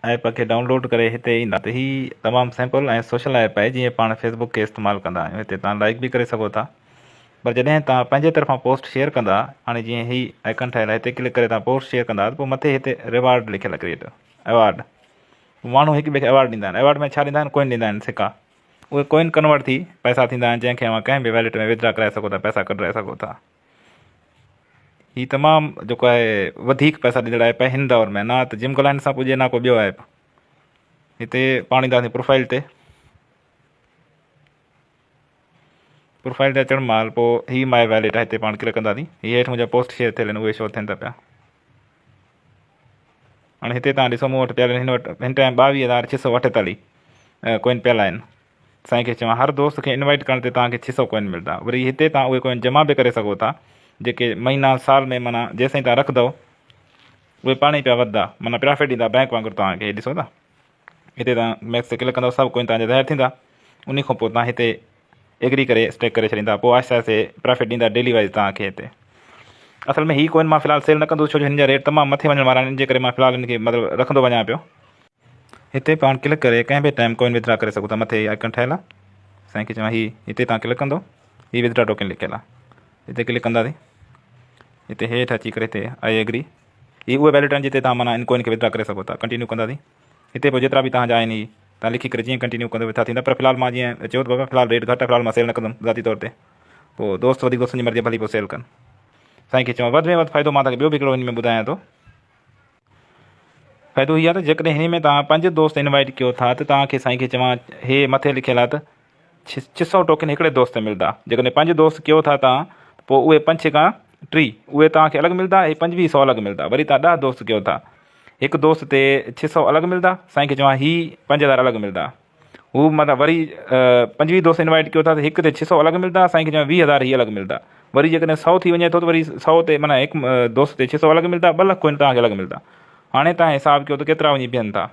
App खे download करे हिते ईंदा त ही तमामु सिंपल ऐं सोशल ऐप आहे। जीअं पाण फेसबुक खे इस्तेमालु कंदा आहियूं, हिते तव्हां लाइक बि करे सघो था। पर जॾहिं तव्हां पंहिंजे तरफ़ां पोस्ट शेयर कंदा, हाणे जीअं ही आइकन ठहियल आहे, हिते क्लिक करे तव्हां पोस्ट शेयर कंदा त पोइ मथे हिते रिवार्ड लिखियलु आहे, क्रिएट अवॉर्ड। माण्हू हिक ॿिए खे अवॉर्ड ॾींदा आहिनि। अवॉर्ड में छा ॾींदा आहिनि? कोइन ॾींदा आहिनि, सिका। उहे कोइन कन्वर्ट थी पैसा थींदा आहिनि, जंहिंखे अव्हां कंहिं बि वैलेट में विथड्रॉ कराए सघो था, पैसा कढाए सघो था। हीउ तमामु जेको आहे वधीक पैसा ॾींदड़ ऐप आहे हिन दौर में। ना त जिम ॻोल्हाइण सां पुॼे, ना को ॿियो ऐप। हिते पाण ईंदासीं प्रोफाइल ते। प्रोफाइल ते अचण महिल पोइ हीउ माई वैलेट आहे, हिते पाण क्लिक कंदासीं। हीअ हेठि मुंहिंजा पोस्ट शेयर थियल आहिनि, उहे शो थियनि था पिया। हाणे हिते तव्हां ॾिसो, मूं वटि पियल हिन वटि हिन टाइम 22,648 कोइन पियल आहिनि। साईं खे चवां हर दोस्त खे इनवाइट करण ते तव्हांखे 600 कोइन मिलंदा। वरी हिते तव्हां उहे कोइन जमा बि करे सघो था, जेके महीना साल में माना जेसिताईं तव्हां रखंदव उहे पाण ई पिया वधंदा, माना प्रॉफिट ॾींदा बैंक वांगुरु तव्हांखे। ॾिसो था, हिते तव्हां मैक्स ते क्लिक कंदव, सभु कोइन तव्हांजा ज़ाहिर थींदा। उन खां पोइ तव्हां हिते एग्री करे स्टेक करे छॾींदा, पोइ आहिस्ते आहिस्ते प्रॉफिट ॾींदा डेली वाइज़ तव्हांखे। हिते असल में हीअ कोइन मां फ़िलहालु सेल न कंदुसि, छो जो हिन जा रेट तमामु मथे वञण वारा आहिनि, इन जे करे मां फ़िलहालु हिन खे मतिलबु रखंदो वञा पियो। हिते पाण क्लिक करे कंहिं बि टाइम कोइन विथड्रॉ करे सघो था। मथे आइकन ठहियल आहे, साईं खे चवां ही हिते तव्हां क्लिक कंदो, हीअ विथड्रॉ टोकन लिखियलु आहे, हिते क्लिक कंदासीं। हिते हेठि अची करे हिते आई एग्री। ही उहे वैलेट आहिनि जिते तव्हां माना इन कोइन खे विथड्रॉ करे सघो था। कंटिन्यू कंदासीं। हिते पोइ जेतिरा बि तव्हांजा आहिनि ही तव्हां लिखी करे जीअं कंटिन्यू कंदो वेठा थींदा। पर फ़िलहालु मां जीअं चयो त बाबा फ़िलहालु रेट घटि आहे, फ़िलहालु मां सेल न कंदुमि ज़ाती तौर ते। पोइ दोस्त वधीक दोस्तनि जी मर्ज़ी भली पोइ सेल कनि। साईं खे चवां वधि में वधि फ़ाइदो मां तव्हांखे ॿियो बि हिकिड़ो हिन में ॿुधायां थो। फ़ाइदो हीअ आहे त जेकॾहिं हिन में तव्हां 5 दोस्त इनवाइट कयो था त तव्हांखे साईं खे चवां हे मथे लिखियलु आहे त 600 टोकन हिकिड़े दोस्त मिलंदा। जेकॾहिं 5 दोस्त कयो था तव्हां, पोइ उहे 5 खां 3 उहे तव्हांखे अलॻि मिलंदा, ऐं 2500 अलॻि मिलंदा। वरी तव्हां 10 दोस्त कयो था, हिकु दोस्त ते 600 अलॻि मिलंदा। साईं खे चवां ही 5000 अलॻि मिलंदा। हू मतिलबु वरी 25 दोस्त इनवाइट कयो था त हिक ते 600 अलॻि मिलंदा। साईं खे चवां 20000 ही अलॻि मिलंदा। वरी जेकॾहिं 100 थी वञे थो त वरी 100 ते माना हिकु दोस्त ते 600 अलॻि मिलंदा, 2 लख कोइन तव्हांखे अलॻि मिलंदा। हाणे तव्हां हिसाबु कयो त केतिरा वञी बीहनि था।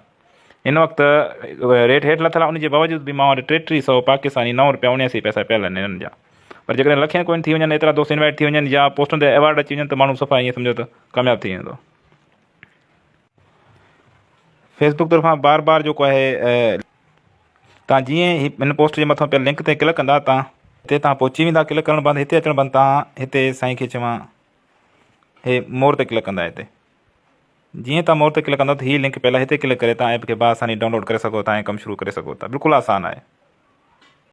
हिन वक़्तु रेट हेठि लथल आहे, उनजे बावजूद बि मां वटि 3300 पाकिस्तानी ₹9.79 पैसा पियल आहिनि हिननि जा। पर जेकॾहिं लखें कोइन थी वञनि, एतिरा दोस्त इनवाइट थी वञनि, या पोस्टुनि ते अवॉर्ड अची वञनि, त माण्हू सफ़ा ईअं सम्झो त कामयाबु थी वेंदो। फेसबुक तरफ़ां बार बार जेको आहे तव्हां जीअं हिन पोस्ट जे मथां पियल लिंक ते क्लिक कंदा, तव्हां हिते तव्हां पहुची वेंदा। क्लिक करणु बंदि, हिते अचणु बंदि। तव्हां हिते साईं खे चवां हे मोर ते क्लिक कंदा। हिते जीअं तव्हां मोर ते क्लिक कंदो त हीअ लिंक पियल आहे, हिते क्लिक करे तव्हां ऐप खे बासानी डाउनलोड करे सघो था ऐं कमु शुरू करे सघो था। बिल्कुलु आसान आहे।